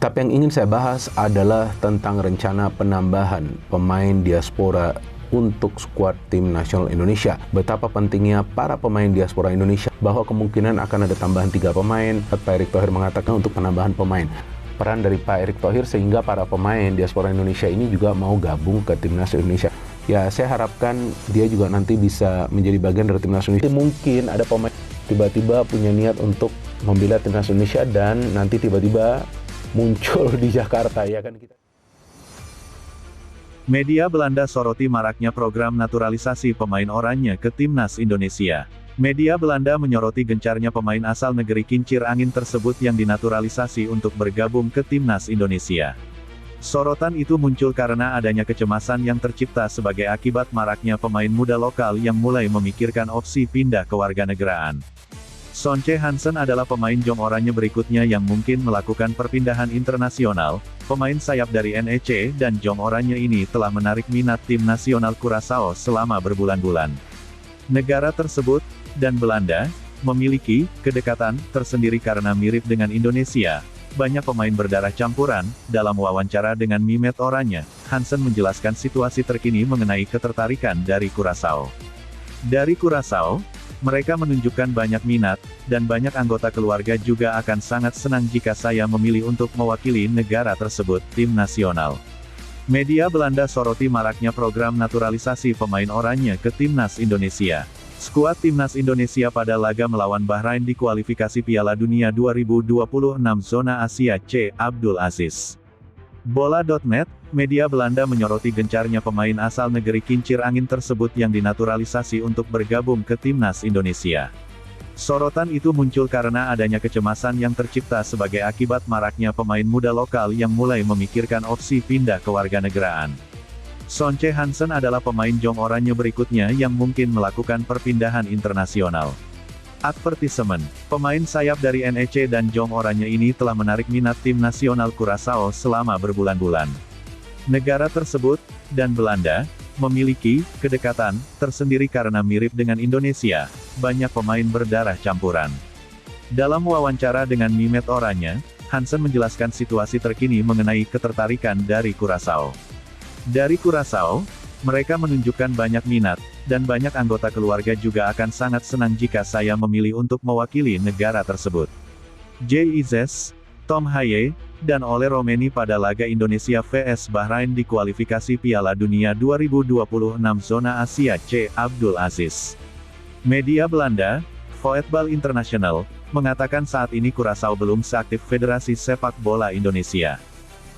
Tapi yang ingin saya bahas adalah tentang rencana penambahan pemain diaspora untuk skuad tim nasional Indonesia. Betapa pentingnya para pemain diaspora Indonesia, bahwa kemungkinan akan ada tambahan 3 pemain. Pak Erick Thohir mengatakan untuk penambahan pemain. Peran dari Pak Erick Thohir sehingga para pemain diaspora Indonesia ini juga mau gabung ke timnas Indonesia. Ya, saya harapkan dia juga nanti bisa menjadi bagian dari timnas Indonesia. Mungkin ada pemain tiba-tiba punya niat untuk membela timnas Indonesia dan nanti tiba-tiba muncul di Jakarta, ya kan kita. Media Belanda soroti maraknya program naturalisasi pemain oranye ke timnas Indonesia. Media Belanda menyoroti gencarnya pemain asal negeri kincir angin tersebut yang dinaturalisasi untuk bergabung ke timnas Indonesia. Sorotan itu muncul karena adanya kecemasan yang tercipta sebagai akibat maraknya pemain muda lokal yang mulai memikirkan opsi pindah kewarganegaraan. Sonche Hansen adalah pemain Jong Oranye berikutnya yang mungkin melakukan perpindahan internasional. Pemain sayap dari NEC dan Jong Oranye ini telah menarik minat tim nasional Curaçao selama berbulan-bulan. Negara tersebut, dan Belanda, memiliki kedekatan tersendiri karena mirip dengan Indonesia. Banyak pemain berdarah campuran. Dalam wawancara dengan Mimet Oranye, Hansen menjelaskan situasi terkini mengenai ketertarikan dari Curaçao. Dari Curaçao, mereka menunjukkan banyak minat, dan banyak anggota keluarga juga akan sangat senang jika saya memilih untuk mewakili negara tersebut, tim nasional. Media Belanda soroti maraknya program naturalisasi pemain oranye ke timnas Indonesia. Skuad timnas Indonesia pada laga melawan Bahrain di kualifikasi Piala Dunia 2026 Zona Asia C. Abdul Aziz. Bola.net, media Belanda menyoroti gencarnya pemain asal negeri kincir angin tersebut yang dinaturalisasi untuk bergabung ke timnas Indonesia. Sorotan itu muncul karena adanya kecemasan yang tercipta sebagai akibat maraknya pemain muda lokal yang mulai memikirkan opsi pindah kewarganegaraan. Sonche Hansen adalah pemain Jong Oranye berikutnya yang mungkin melakukan perpindahan internasional. Advertisement, pemain sayap dari NEC dan Jong Oranye ini telah menarik minat tim nasional Curaçao selama berbulan-bulan. Negara tersebut, dan Belanda, memiliki kedekatan tersendiri karena mirip dengan Indonesia. Banyak pemain berdarah campuran. Dalam wawancara dengan Mimet Oranye, Hansen menjelaskan situasi terkini mengenai ketertarikan dari Curaçao. Dari Curaçao, mereka menunjukkan banyak minat, dan banyak anggota keluarga juga akan sangat senang jika saya memilih untuk mewakili negara tersebut. JIZES, Tom Haye, dan Ole Romeni pada laga Indonesia vs Bahrain di kualifikasi Piala Dunia 2026 Zona Asia C. Abdul Aziz. Media Belanda, Voetbal International, mengatakan saat ini Curaçao belum seaktif Federasi Sepak Bola Indonesia.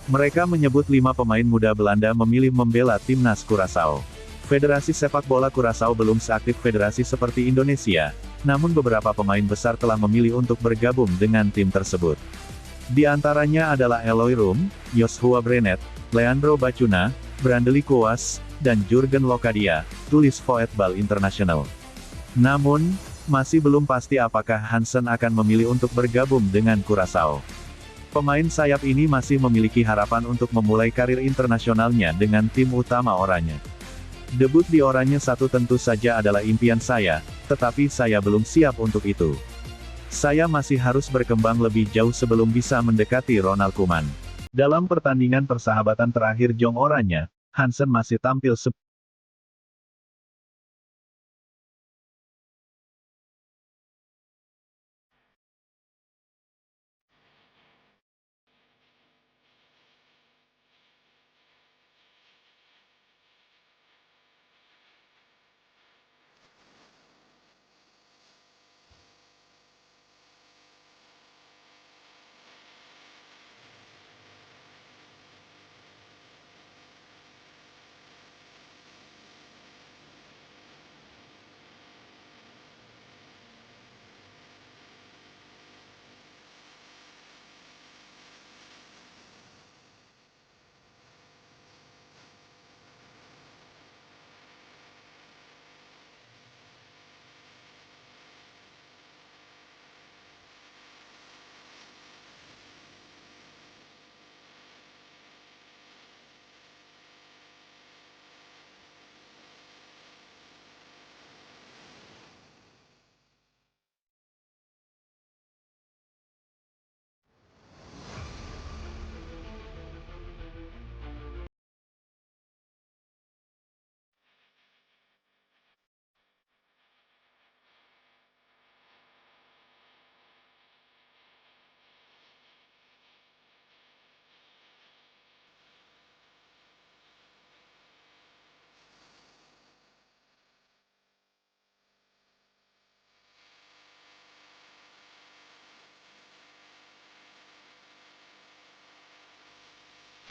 Mereka menyebut 5 pemain muda Belanda memilih membela timnas Curaçao. Federasi Sepak Bola Curaçao belum seaktif federasi seperti Indonesia, namun beberapa pemain besar telah memilih untuk bergabung dengan tim tersebut. Di antaranya adalah Eloy Room, Joshua Brenet, Leandro Bacuna, Brandely Kouas, dan Jurgen Locadia, tulis Voetbal International. Namun, masih belum pasti apakah Hansen akan memilih untuk bergabung dengan Curaçao. Pemain sayap ini masih memiliki harapan untuk memulai karir internasionalnya dengan tim utama Oranye. Debut di Oranye 1 tentu saja adalah impian saya, tetapi saya belum siap untuk itu. Saya masih harus berkembang lebih jauh sebelum bisa mendekati Ronald Koeman. Dalam pertandingan persahabatan terakhir Jong Oranye, Hansen masih tampil